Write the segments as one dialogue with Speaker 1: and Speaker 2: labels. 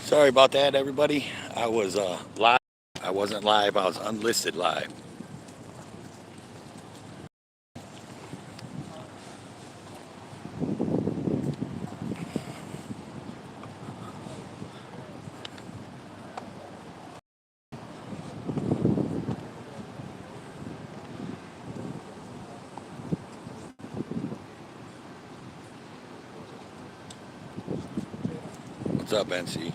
Speaker 1: Sorry about that, everybody. I was live. I wasn't live. I was unlisted live. What's up, NC?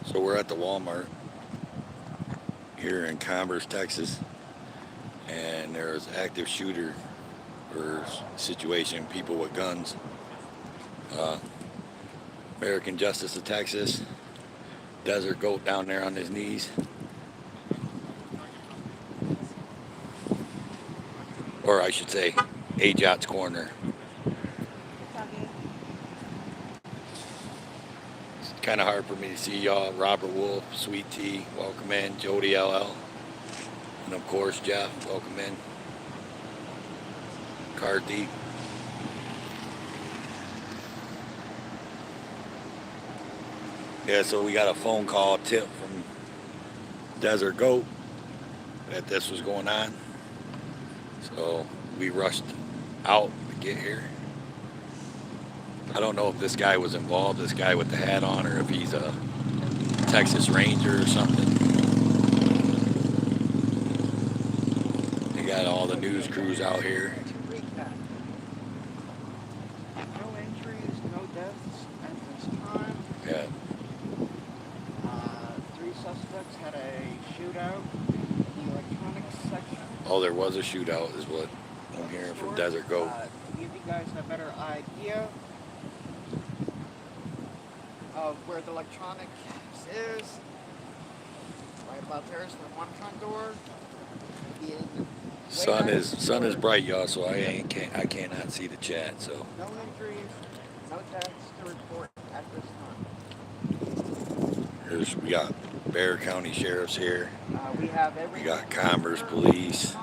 Speaker 1: So we're at the Walmart here in Converse, Texas, and there's active shooter or situation. People with guns. Uh, American Justice of Texas. Desert Goat down there on his knees, or I should say, AJOT's corner. It's kind of hard for me to see y'all. Robert Wolf, Sweet Tea, welcome in. Jody LL, and of course Jeff, welcome in. Cardi. Yeah, so we got a phone call tip from Desert Goat that this was going on. So we rushed out to get here. I don't know if this guy was involved, this guy with the hat on, or if he's a Texas Ranger or something. They got all the news crews out here.
Speaker 2: No injuries, no deaths at this time.
Speaker 1: Yeah.
Speaker 2: 3 suspects had a shootout in the electronics section.
Speaker 1: Oh, there was a shootout, is what I'm hearing from Desert Goat.
Speaker 2: To give you guys a better idea of where the electronics is, right about there is the one front door.
Speaker 1: Sun is bright, y'all, so I cannot see the chat. So
Speaker 2: no injuries, no deaths to report at this time.
Speaker 1: we got Bexar County sheriffs here.
Speaker 2: We have
Speaker 1: We got Commerce Police.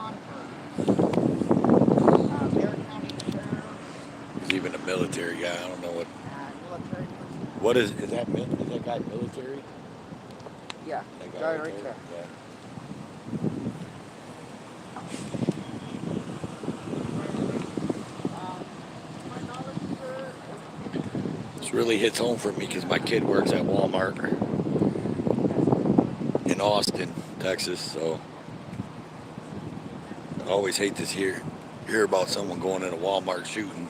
Speaker 1: There's even a military guy. I don't know what is that guy military?
Speaker 2: Yeah,
Speaker 1: That
Speaker 2: guy right there.
Speaker 1: Yeah. This really hits home for me because my kid works at Walmart in Austin, Texas. So I always hate to hear about someone going in a Walmart shooting.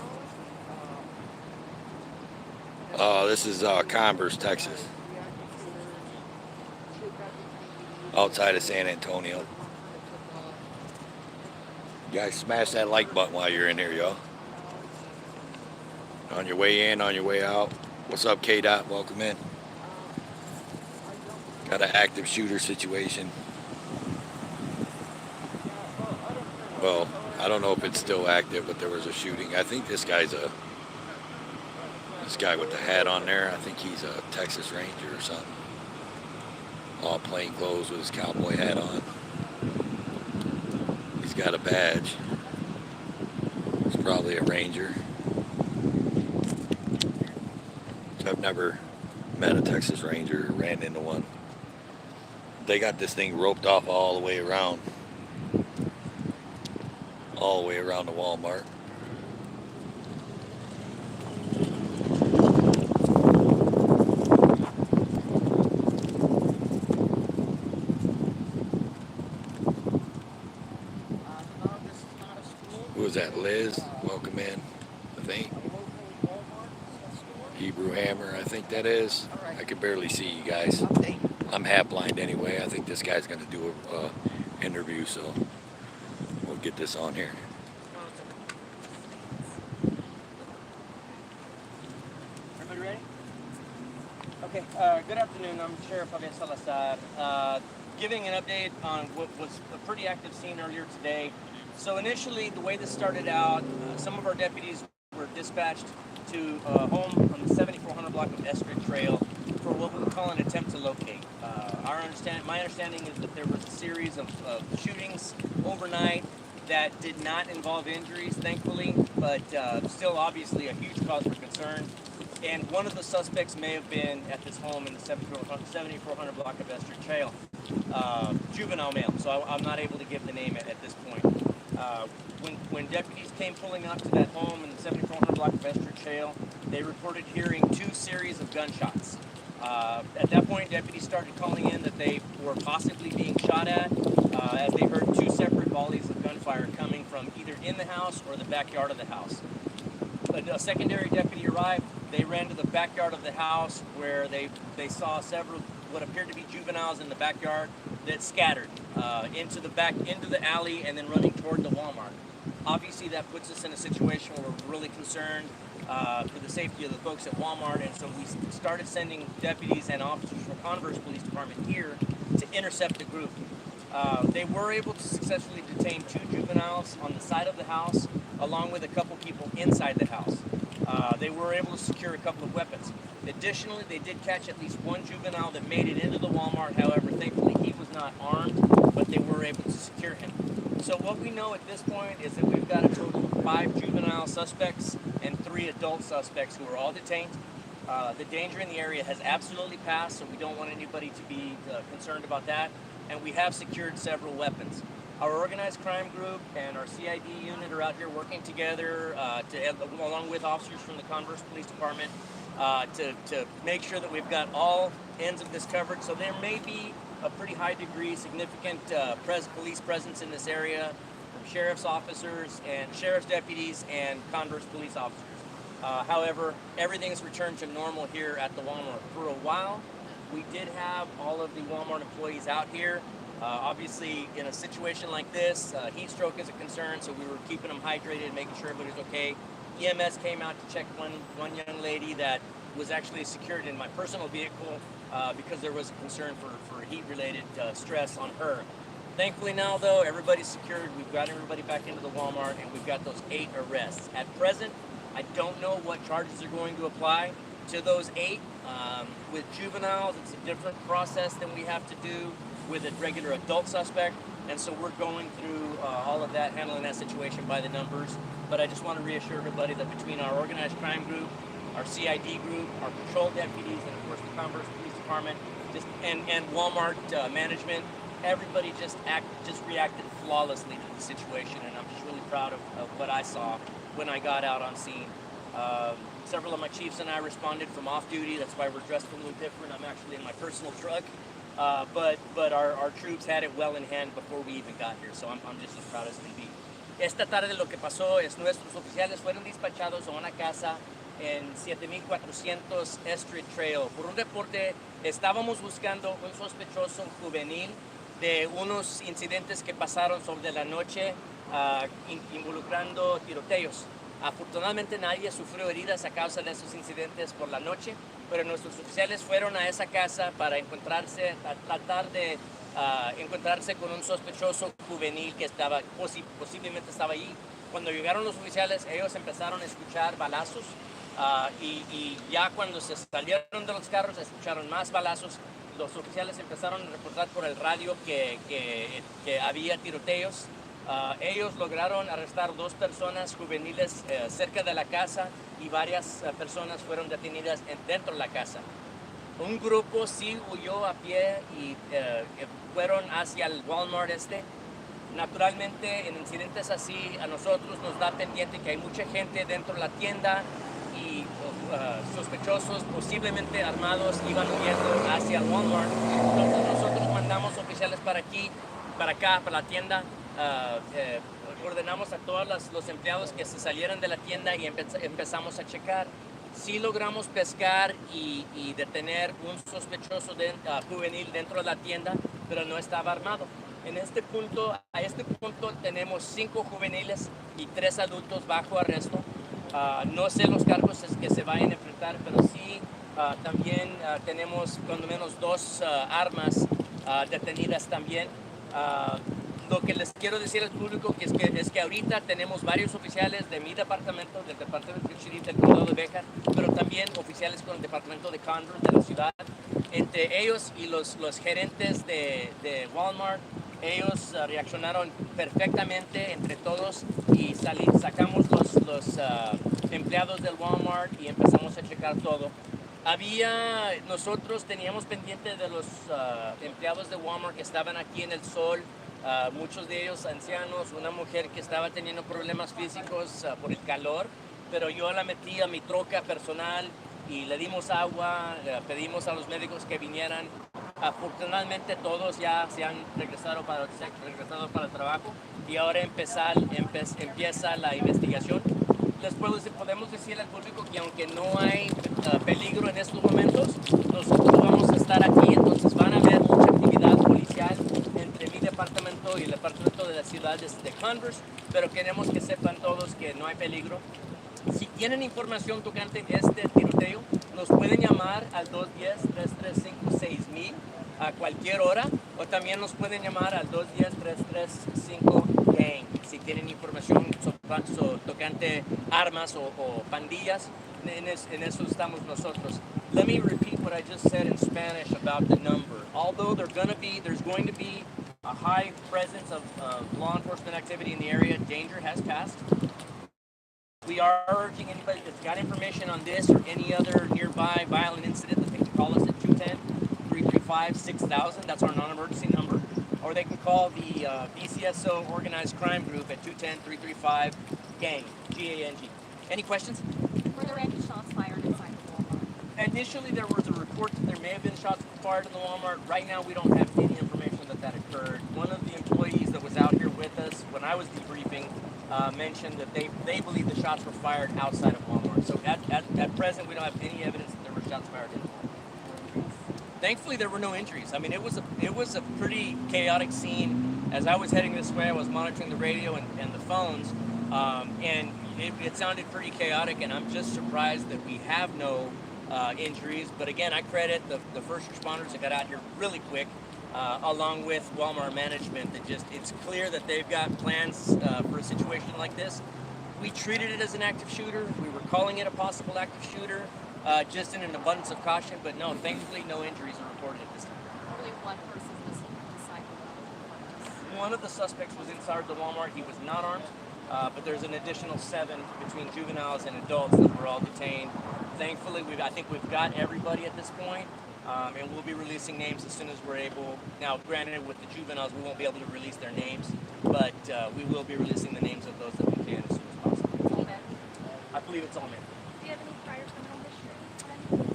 Speaker 1: This is Converse, Texas, outside of San Antonio. You guys smash that like button while you're in here, y'all. On your way in, on your way out. What's up, K-Dot? Welcome in. Got an active shooter situation. Well, I don't know if it's still active, but there was a shooting. I think this guy with the hat on there, I think he's a Texas Ranger or something. All plain clothes with his cowboy hat on. He's got a badge. He's probably a Ranger. I've never met a Texas Ranger or ran into one. They got this thing roped off all the way around. All the way around the Walmart. Who is that? Liz? Welcome in. I think. Hebrew Hammer, I think that is. I can barely see you guys. I'm half blind anyway. I think this guy's going to do a interview, so we'll get this on here.
Speaker 3: Everybody ready? Okay, good afternoon. I'm Sheriff Javier Salazar. Giving an update on what was a pretty active scene earlier today. So initially, the way this started out, some of our deputies were dispatched to a home on the 7400 block of Estrid Trail for what we would call an attempt to locate. My understanding is that there was a series of shootings overnight that did not involve injuries, thankfully, but still obviously a huge cause for concern. And one of the suspects may have been at this home in the 7400 block of Esther Trail. Juvenile male, so I'm not able to give the name at this point. When deputies came pulling up to that home in the 7400 block of Esther Trail, they reported hearing 2 series of gunshots. At that point, deputies started calling in that they were possibly being shot at, as they heard 2 separate volleys of gunfire coming from either in the house or the backyard of the house. A secondary deputy arrived. They ran to the backyard of the house where they saw several what appeared to be juveniles in the backyard that scattered into the alley and then running toward the Walmart. Obviously, that puts us in a situation where we're really concerned for the safety of the folks at Walmart, and so we started sending deputies and officers from Converse Police Department here to intercept the group. They were able to successfully detain 2 juveniles on the side of the house, along with a couple people inside the house. They were able to secure a couple of weapons. Additionally, they did catch at least 1 juvenile that made it into the Walmart. However, thankfully, he was not armed, but they were able to secure him. So what we know at this point is that we've got a total of 5 juvenile suspects and 3 adult suspects who are all detained. The danger in the area has absolutely passed, so we don't want anybody to be concerned about that. And we have secured several weapons. Our organized crime group and our CID unit are out here working together, along with officers from the Converse Police Department, to make sure that we've got all ends of this covered. So there may be a pretty high degree, significant police presence in this area from sheriff's officers and sheriff's deputies and Converse police officers. However, everything's returned to normal here at the Walmart. For a while, we did have all of the Walmart employees out here. Obviously, in a situation like this, heat stroke is a concern, so we were keeping them hydrated, making sure everybody's okay. EMS came out to check one young lady that was actually secured in my personal vehicle because there was a concern for heat-related stress on her. Thankfully now, though, everybody's secured. We've got everybody back into the Walmart, and we've got those 8 arrests. At present, I don't know what charges are going to apply to those 8. With juveniles, it's a different process than we have to do with a regular adult suspect, and so we're going through all of that, handling that situation by the numbers. But I just want to reassure everybody that between our organized crime group, our CID group, our patrol deputies, and of course the Converse Police Department, and Walmart management, everybody just reacted flawlessly to the situation, and I'm just really proud of what I saw when I got out on scene. Several of my chiefs and I responded from off-duty. That's why we're dressed a little different. I'm actually in my personal truck. But our troops had it well in hand before we even got here, so I'm just as proud as can be. Esta tarde lo que pasó es nuestros oficiales fueron despachados a una casa en 7400 Street Trail. Por un reporte, estábamos buscando un sospechoso juvenil de unos incidentes que pasaron sobre la noche involucrando tiroteos. Afortunadamente nadie sufrió heridas a causa de esos incidentes por la noche, pero nuestros oficiales fueron a esa casa para tratar de encontrarse con un sospechoso juvenil que posiblemente estaba allí. Cuando llegaron los oficiales, ellos empezaron a escuchar balazos y ya cuando se salieron de los carros escucharon más balazos. Los oficiales empezaron a reportar por el radio que había tiroteos. Ellos lograron arrestar 2 personas juveniles cerca de la casa y varias personas fueron detenidas dentro de la casa. Un grupo sí huyó a pie y fueron hacia el Walmart este. Naturalmente, en incidentes así, a nosotros nos da pendiente que hay mucha gente dentro de la tienda y sospechosos, posiblemente armados, iban huyendo hacia el Walmart. Entonces nosotros mandamos oficiales para acá, para la tienda. Ordenamos a todos los empleados que se salieran de la tienda y empezamos a checar. Sí logramos pescar y detener un sospechoso juvenil dentro de la tienda, pero no estaba armado. A este punto tenemos 5 juveniles y 3 adultos bajo arresto. No sé los cargos que se vayan a enfrentar, pero sí también tenemos cuando menos 2 armas detenidas también. Lo que les quiero decir al público es que ahorita tenemos varios oficiales de mi departamento, del departamento del sheriff del condado de Béjar, pero también oficiales con el departamento de Converse de la ciudad. Entre ellos y los gerentes de Walmart, ellos reaccionaron perfectamente entre todos y sacamos empleados del Walmart y empezamos a checar todo. Nosotros teníamos pendiente de los empleados de Walmart que estaban aquí en el sol, muchos de ellos ancianos, una mujer que estaba teniendo problemas físicos por el calor, pero yo la metí a mi troca personal y le dimos agua, pedimos a los médicos que vinieran. Afortunadamente todos ya se han regresado para el trabajo y ahora empieza la investigación. Podemos decirle al público que aunque no hay peligro en estos momentos, nosotros vamos a estar aquí, entonces van a haber mucha actividad policial entre mi departamento y el departamento de la ciudad de Converse, pero queremos que sepan todos que no hay peligro. Si tienen información tocante este tiroteo, nos pueden llamar al 210-335-6000 a cualquier hora, o también nos pueden llamar al 210-335-GANG si tienen información tocante armas o pandillas. En eso estamos nosotros. Let me repeat what I just said in Spanish about the number. Although there's going to be a high presence of law enforcement activity in the area, danger has passed. We are urging anybody that's got information on this or any other nearby violent incident that they can call us at 210-335-6000. That's our non-emergency number. Or they can call the BCSO Organized Crime Group at 210-335-GANG, G-A-N-G. Any questions?
Speaker 4: Were there any shots fired inside the Walmart?
Speaker 3: Initially, there was a report that there may have been shots fired in the Walmart. Right now, we don't have any information that occurred. One of the employees that was out here with us when I was debriefing mentioned that they believe the shots were fired outside of Walmart. So at present, we don't have any evidence that there were shots fired in the Walmart. Thankfully, there were no injuries. I mean, it was a pretty chaotic scene. As I was heading this way, I was monitoring the radio and the phones, and it sounded pretty chaotic. And I'm just surprised that we have no injuries. But again, I credit the first responders that got out here really quick. Along with Walmart management, it's clear that they've got plans for a situation like this. We treated it as an active shooter. We were calling it a possible active shooter, just in an abundance of caution, but no, thankfully no injuries are reported at this time.
Speaker 4: Only one person was inside the Walmart.
Speaker 3: One of the suspects was inside the Walmart. He was not armed, but there's an additional 7 between juveniles and adults that were all detained. Thankfully, I think we've got everybody at this point. And we'll be releasing names as soon as we're able. Now, granted, with the juveniles, we won't be able to release their names, but we will be releasing the names of those that we can as soon as possible.
Speaker 4: All men.
Speaker 3: I believe it's all men.
Speaker 4: Do you have any prior criminal history?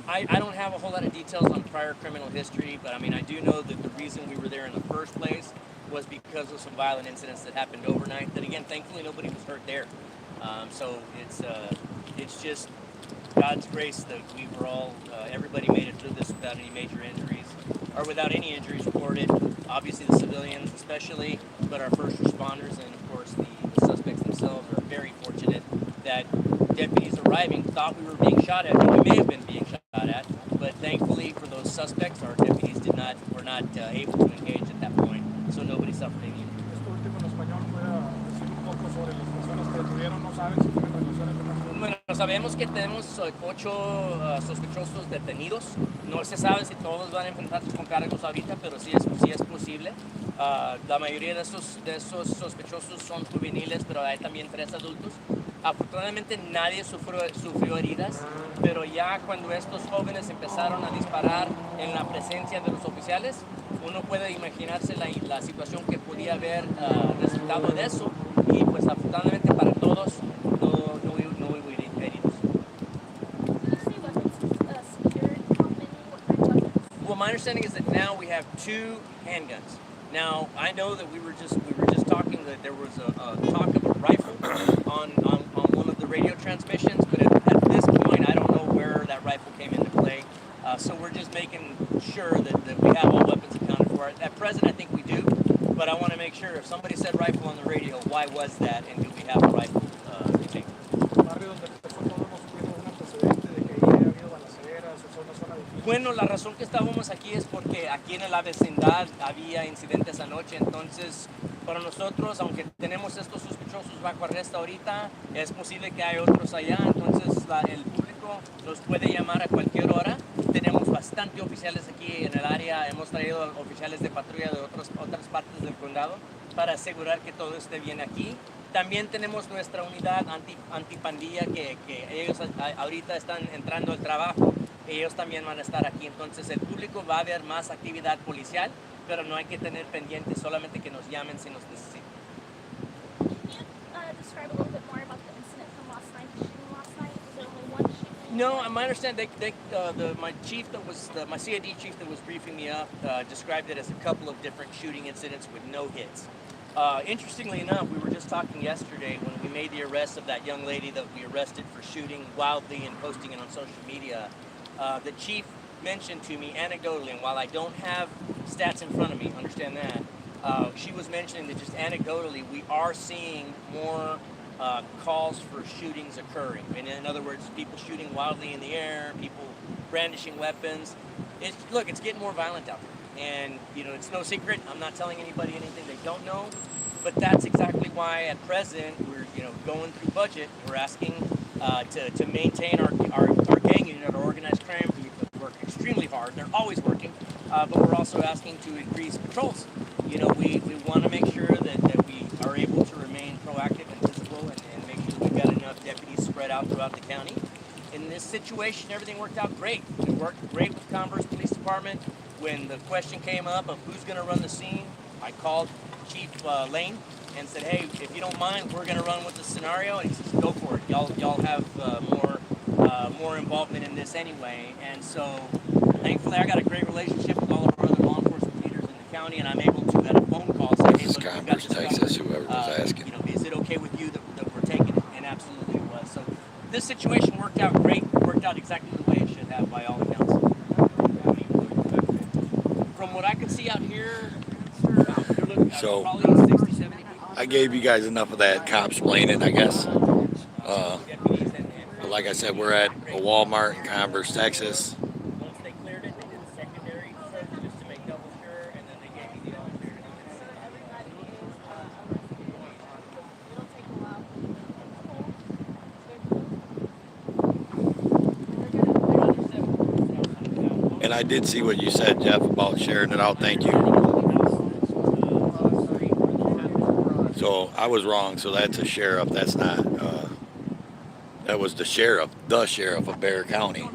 Speaker 3: I don't have a whole lot of details on prior criminal history, but I mean, I do know that the reason we were there in the first place was because of some violent incidents that happened overnight. That again, thankfully, nobody was hurt there. So it's just God's grace that we were all, everybody made it through this without any major injuries, or without any injuries reported. Obviously the civilians especially, but our first responders and of course the suspects themselves are very fortunate that deputies arriving thought we were being shot at, and we may have been being shot at, but thankfully for those suspects, our deputies were not able to engage at that point, so nobody suffered any injuries.
Speaker 5: Esto último en español pueda decir un poco sobre las personas que detuvieron, no saben si tienen relaciones con la...
Speaker 3: Bueno, sabemos que tenemos 8 sospechosos detenidos. No se sabe si todos van a enfrentarse con cargos ahorita, pero sí es posible. La mayoría de esos sospechosos son juveniles, pero hay también 3 adultos. Afortunadamente nadie sufrió heridas, pero ya cuando estos jóvenes empezaron a disparar en la presencia de los oficiales, uno puede imaginarse la situación que podía haber resultado de eso, y pues afortunadamente para todos no hubo heridos.
Speaker 4: Did you say weapons secured? How many? What kind of weapons?
Speaker 3: Well, my understanding is that now we have 2 handguns. Now I know that we were just talking that there was a talk of a rifle on one of the radio transmissions, but at this point I don't know where that rifle came into play. So we're just making sure that we have all weapons accounted for. At present, I think we do, but I want to make sure if somebody said rifle on the radio, why was that, and do we have a rifle retained?
Speaker 5: El barrio donde empezó todo hemos sufrido un antecedente de que ahí ha habido balaceras, es una zona difícil.
Speaker 3: Bueno, la razón que estábamos aquí es porque aquí en la vecindad había incidentes anoche, entonces para nosotros, aunque tenemos estos sospechosos bajo arresto ahorita, es posible que hay otros allá, entonces el público nos puede llamar a cualquier hora. Tenemos bastante oficiales aquí en el área, hemos traído oficiales de patrulla de otras diferentes partes del condado para asegurar que todo esté bien aquí. También tenemos nuestra unidad antipandilla que ellos ahorita están entrando al trabajo. Ellos también van a estar aquí. Entonces el público va a ver más actividad policial, pero no hay que tener pendientes, solamente que nos llamen si nos necesitan.
Speaker 4: Can you describe a little bit more about the incident from last night, the shooting last night? Was there only one shooting?
Speaker 3: No, my understanding, my chief that was my CID chief that was briefing me up described it as a couple of different shooting incidents with no hits. Interestingly enough, we were just talking yesterday when we made the arrest of that young lady that we arrested for shooting wildly and posting it on social media. The chief mentioned to me anecdotally, and while I don't have stats in front of me, understand that, she was mentioning that just anecdotally we are seeing more calls for shootings occurring. And in other words, people shooting wildly in the air, people brandishing weapons. It's getting more violent out there. And, it's no secret. I'm not telling anybody anything they don't know. But that's exactly why at present we're, going through budget. We're asking to maintain our gang unit, our organized crime group, that work extremely hard. They're always working. But we're also asking to increase patrols. We want to make sure that we are able to remain proactive and visible and make sure that we've got enough deputies spread out throughout the county. In this situation, everything worked out great. We worked great with Converse Police Department. When the question came up of who's going to run the scene, I called Chief Lane and said, "Hey, if you don't mind, we're going to run with the scenario." And he says, "Go for it. Y'all have more involvement in this anyway." And so, thankfully, I got a great relationship with all of our other law enforcement leaders in the county, and I'm able to, at a phone call, say, "Hey, look, we've got this
Speaker 1: Texas,
Speaker 3: covered.
Speaker 1: whoever was asking.
Speaker 3: Is it okay with you that we're taking it?" And absolutely it was. So this situation worked out great. Worked out exactly the way it should have by all accounts. From what I could see out here, you're looking at
Speaker 1: So-
Speaker 3: probably 60, 70 people.
Speaker 1: I gave you guys enough of that cop-splaining, I guess.
Speaker 3: Deputies
Speaker 1: But like I said, we're at a Walmart in Converse, Texas.
Speaker 3: once they cleared it, they did a secondary search just to make double sure, and then they gave me the all clear.
Speaker 4: It'll take a while.
Speaker 1: And I did see what you said, Jeff, about sharing it out. Thank you. So I was wrong. So that's a sheriff. That's not. That was the sheriff of Bexar County.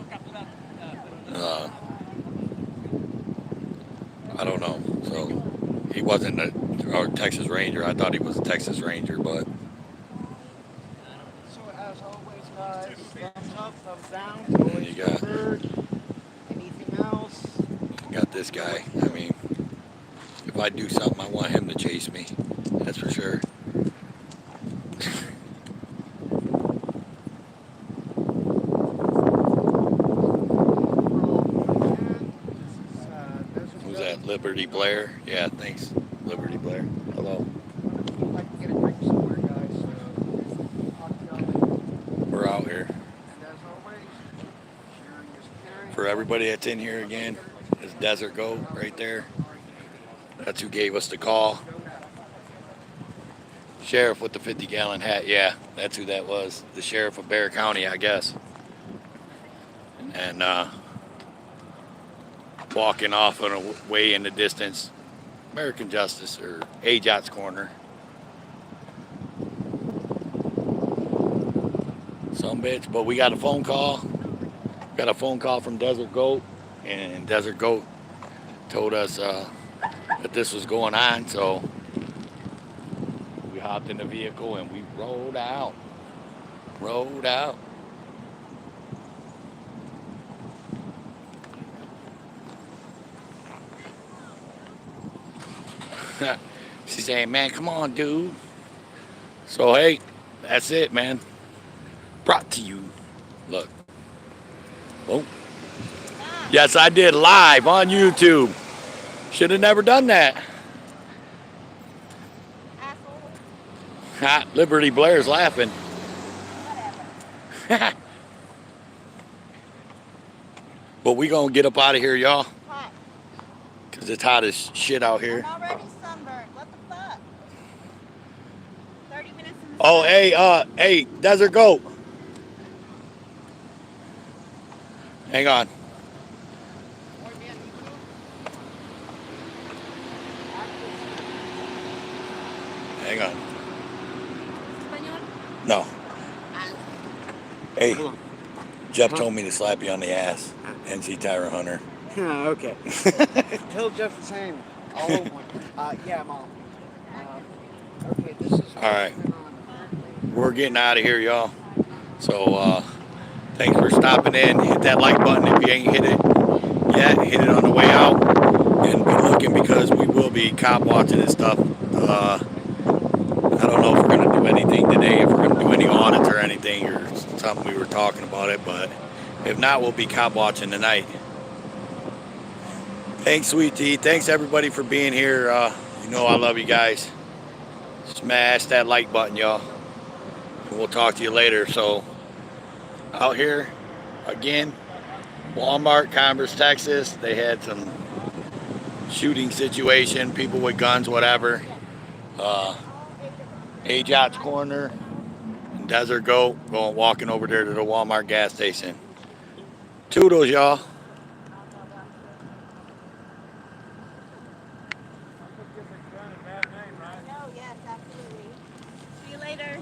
Speaker 1: I don't know. So he wasn't a Texas Ranger. I thought he was a Texas Ranger, but
Speaker 2: So as always, guys, thumbs up, thumbs down.
Speaker 1: you
Speaker 2: Always
Speaker 1: got-
Speaker 2: preferred. Anything else?
Speaker 1: got this guy. I mean, if I do something, I want him to chase me. That's for sure. Who's that? Liberty Blair? Yeah, thanks, Liberty Blair. Hello.
Speaker 2: If I can get a drink somewhere, guys. Talk to y'all later.
Speaker 1: We're out here.
Speaker 2: And as always, sharing is caring.
Speaker 1: For everybody that's in here again, is Desert Goat right there. That's who gave us the call. Sheriff with the 50-gallon hat. Yeah, that's who that was. The sheriff of Bexar County, I guess. And walking off on a way in the distance, American Justice or AJOT's Corner. Some bitch, but we got a phone call. Got a phone call from Desert Goat, and Desert Goat told us that this was going on, so we hopped in the vehicle and we rode out. Rode out. She's saying, "Man, come on, dude." So, hey, that's it, man. Brought to you. Look. Oh. Yes, I did live on YouTube. Should have never done that.
Speaker 4: Asshole.
Speaker 1: Ha, Liberty Blair's laughing.
Speaker 4: Whatever.
Speaker 1: But we gonna get up out of here, y'all.
Speaker 4: Hot.
Speaker 1: Cause it's hot as shit out here.
Speaker 4: I'm already sunburned. What the fuck? 30 minutes in the
Speaker 1: Oh,
Speaker 4: sun.
Speaker 1: hey, Desert Goat. Hang on.
Speaker 2: Boy, man, you too?
Speaker 1: Hang on.
Speaker 4: Español?
Speaker 1: No. Hey,
Speaker 2: Hold on.
Speaker 1: Jeff
Speaker 2: Huh?
Speaker 1: told me to slap you on the ass. NC Tire Hunter.
Speaker 2: Okay. Tell Jeff the same. All over one. Yeah, Mom. Okay, this is what's
Speaker 1: All right.
Speaker 2: going on currently.
Speaker 1: We're getting out of here, y'all. So, thanks for stopping in. Hit that like button if you ain't hit it yet. Hit it on the way out. And be looking because we will be cop watching and stuff. I don't know if we're going to do anything today, if we're going to do any audits or anything or something. We were talking about it, but if not, we'll be cop watching tonight. Thanks, Sweet Tea. Thanks, everybody, for being here. You know I love you guys. Smash that like button, y'all. And we'll talk to you later. So, out here, again, Walmart, Commerce, Texas. They had some shooting situation, people with guns, whatever. Ajax Corner and Desert Goat walking over there to the Walmart gas station. Toodles, y'all.
Speaker 4: No, yes, absolutely. See you later.